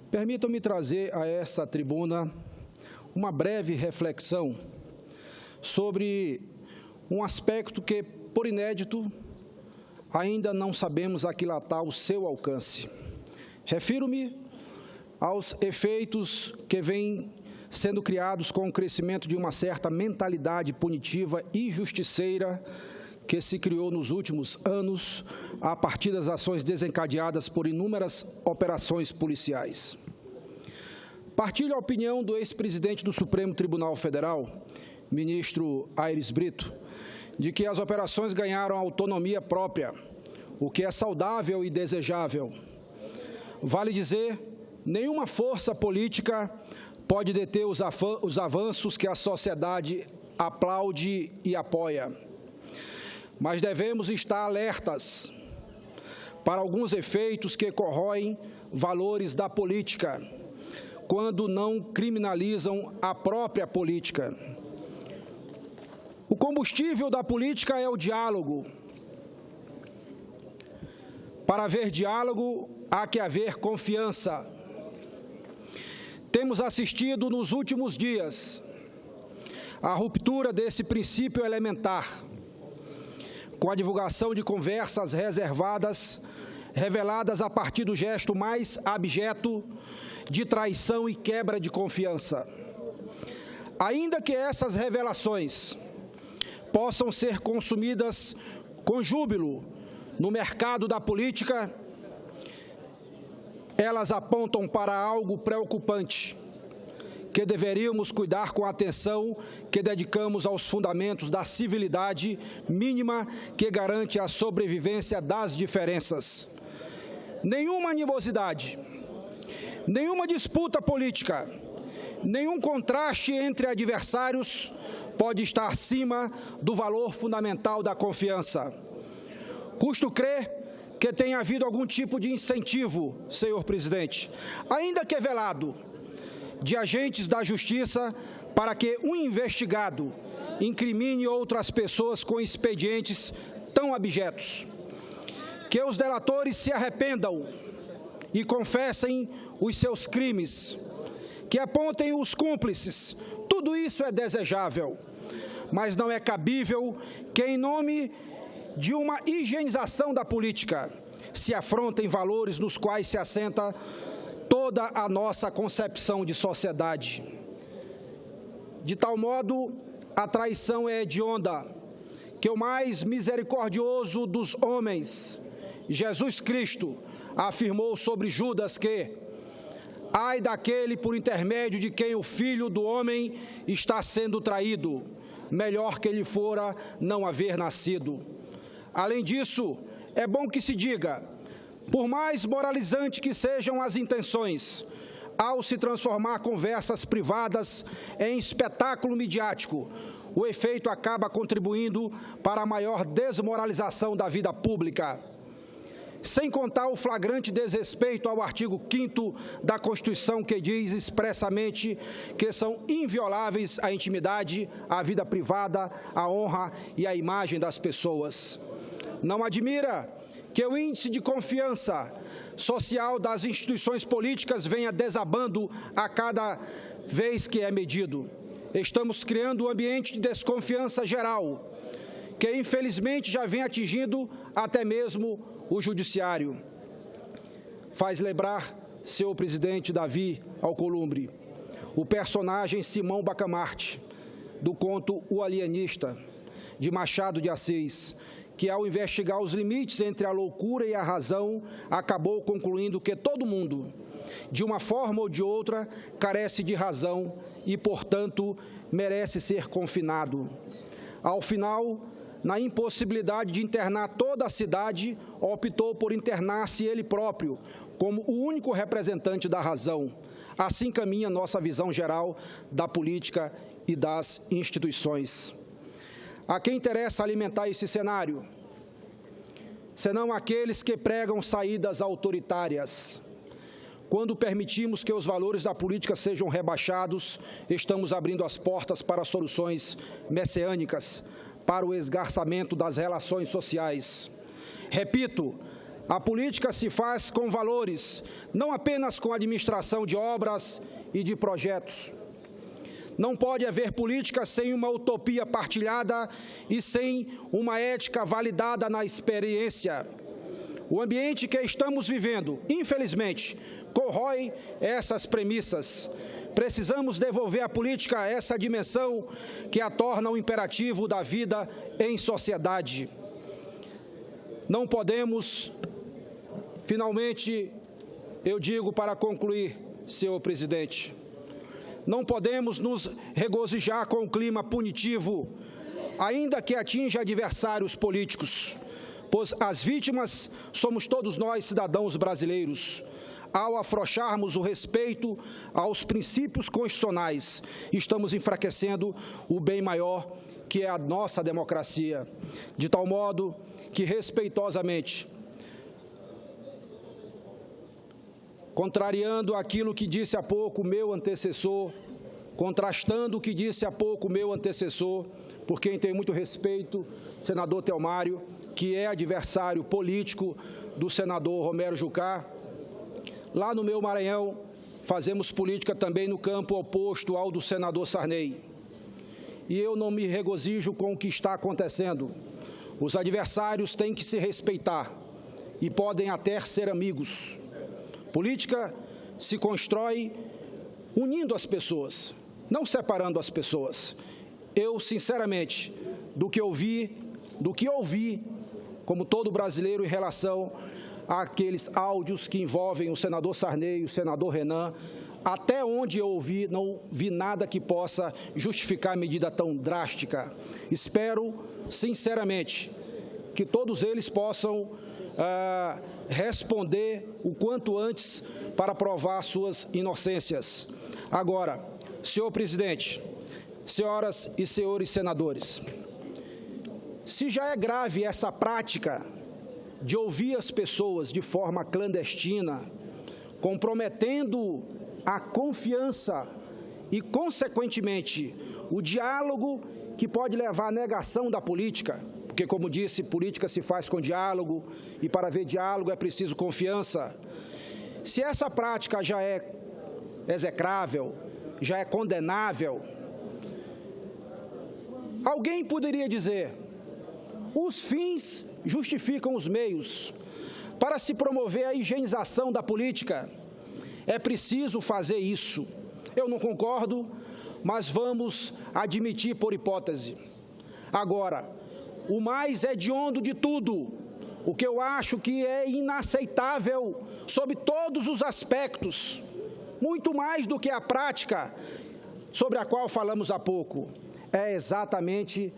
Permitam-me trazer a esta tribuna uma breve reflexão sobre um aspecto que, por inédito, ainda não sabemos aquilatar o seu alcance. Refiro-me aos efeitos que vêm sendo criados com o crescimento de uma certa mentalidade punitiva e justiceira que se criou nos últimos anos a partir das ações desencadeadas por inúmeras operações policiais. Partilho a opinião do ex-presidente do Supremo Tribunal Federal, ministro Aires Brito, de que as operações ganharam autonomia própria, o que é saudável e desejável. Vale dizer, nenhuma força política pode deter os avanços que a sociedade aplaude e apoia. Mas devemos estar alertas para alguns efeitos que corroem valores da política, quando não criminalizam a própria política. O combustível da política é o diálogo. Para haver diálogo, há que haver confiança. Temos assistido nos últimos dias à ruptura desse princípio elementar, com a divulgação de conversas reservadas, reveladas a partir do gesto mais abjeto de traição e quebra de confiança. Ainda que essas revelações possam ser consumidas com júbilo no mercado da política, elas apontam para algo preocupante, que deveríamos cuidar com a atenção que dedicamos aos fundamentos da civilidade mínima que garante a sobrevivência das diferenças. Nenhuma animosidade, nenhuma disputa política, nenhum contraste entre adversários pode estar acima do valor fundamental da confiança. Custo crer que tenha havido algum tipo de incentivo, senhor presidente, ainda que velado, de agentes da Justiça para que um investigado incrimine outras pessoas com expedientes tão abjetos. Que os delatores se arrependam e confessem os seus crimes, que apontem os cúmplices. Tudo isso é desejável, mas não é cabível que, em nome de uma higienização da política, se afrontem valores nos quais se assenta toda a nossa concepção de sociedade. De tal modo, a traição é hedionda, que o mais misericordioso dos homens, Jesus Cristo, afirmou sobre Judas que: ai daquele por intermédio de quem o Filho do Homem está sendo traído, melhor que lhe fora não haver nascido. Além disso, é bom que se diga, por mais moralizante que sejam as intenções, ao se transformar conversas privadas em espetáculo midiático, o efeito acaba contribuindo para a maior desmoralização da vida pública. Sem contar o flagrante desrespeito ao artigo 5º da Constituição, que diz expressamente que são invioláveis a intimidade, a vida privada, a honra e a imagem das pessoas. Não admira que o índice de confiança social das instituições políticas venha desabando a cada vez que é medido. Estamos criando um ambiente de desconfiança geral, que infelizmente já vem atingindo até mesmo o judiciário. Faz lembrar, senhor presidente Davi Alcolumbre, o personagem Simão Bacamarte, do conto O Alienista, de Machado de Assis, que, ao investigar os limites entre a loucura e a razão, acabou concluindo que todo mundo, de uma forma ou de outra, carece de razão e, portanto, merece ser confinado. Ao final, na impossibilidade de internar toda a cidade, optou por internar-se ele próprio, como o único representante da razão. Assim caminha nossa visão geral da política e das instituições. A quem interessa alimentar esse cenário? Senão aqueles que pregam saídas autoritárias. Quando permitimos que os valores da política sejam rebaixados, estamos abrindo as portas para soluções messiânicas, para o esgarçamento das relações sociais. Repito, A política se faz com valores, não apenas com a administração de obras e de projetos. Não pode haver política sem uma utopia partilhada e sem uma ética validada na experiência. O ambiente que estamos vivendo, infelizmente, corrói essas premissas. Precisamos devolver à política essa dimensão que a torna um imperativo da vida em sociedade. Não podemos, finalmente, eu digo para concluir, senhor presidente, não podemos nos regozijar com o clima punitivo, ainda que atinja adversários políticos, pois as vítimas somos todos nós, cidadãos brasileiros. Ao afrouxarmos o respeito aos princípios constitucionais, estamos enfraquecendo o bem maior, que é a nossa democracia, de tal modo que, respeitosamente, contrariando aquilo que disse há pouco o meu antecessor, contrastando o que disse há pouco o meu antecessor, por quem tenho muito respeito, senador Telmário, que é adversário político do senador Romero Jucá. Lá no meu Maranhão, fazemos política também no campo oposto ao do senador Sarney. E eu não me regozijo com o que está acontecendo. Os adversários têm que se respeitar e podem até ser amigos. Política se constrói unindo as pessoas, não separando as pessoas. Eu, sinceramente, do que ouvi, como todo brasileiro, em relação àqueles áudios que envolvem o senador Sarney, o senador Renan, até onde eu ouvi, não vi nada que possa justificar medida tão drástica. Espero, sinceramente, que todos eles possam responder o quanto antes para provar suas inocências. Agora, senhor presidente, senhoras e senhores senadores, se já é grave essa prática de ouvir as pessoas de forma clandestina, comprometendo a confiança e, consequentemente, o diálogo que pode levar à negação da política, porque, como disse, política se faz com diálogo e, para haver diálogo, é preciso confiança. Se essa prática já é execrável, já é condenável, alguém poderia dizer: os fins justificam os meios. Para se promover a higienização da política, é preciso fazer isso. Eu não concordo, mas vamos admitir por hipótese. Agora, o mais hediondo de tudo, o que eu acho que é inaceitável sob todos os aspectos, muito mais do que a prática sobre a qual falamos há pouco, é exatamente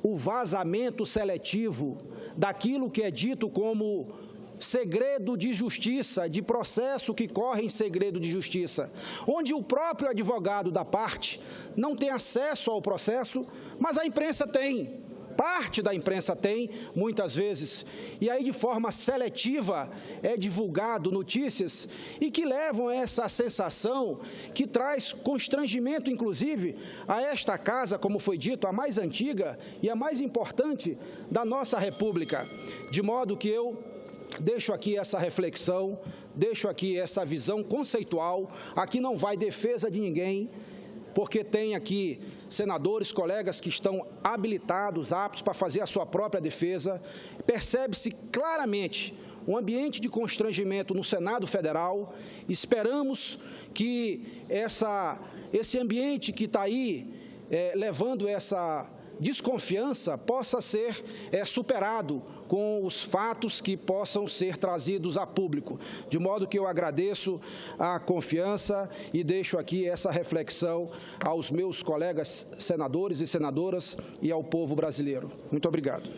o vazamento seletivo daquilo que é dito como segredo de justiça, de processo que corre em segredo de justiça, onde o próprio advogado da parte não tem acesso ao processo, mas a imprensa tem. Parte da imprensa tem, muitas vezes, e aí de forma seletiva é divulgado notícias e que levam a essa sensação que traz constrangimento, inclusive, a esta casa, como foi dito, a mais antiga e a mais importante da nossa República. De modo que eu deixo aqui essa reflexão, deixo aqui essa visão conceitual. Aqui não vai defesa de ninguém, porque tem aqui senadores, colegas que estão habilitados, aptos para fazer a sua própria defesa. Percebe-se claramente um ambiente de constrangimento no Senado Federal. Esperamos que esse ambiente que está aí levando essa desconfiança possa ser superado com os fatos que possam ser trazidos a público. De modo que eu agradeço a confiança e deixo aqui essa reflexão aos meus colegas senadores e senadoras e ao povo brasileiro. Muito obrigado.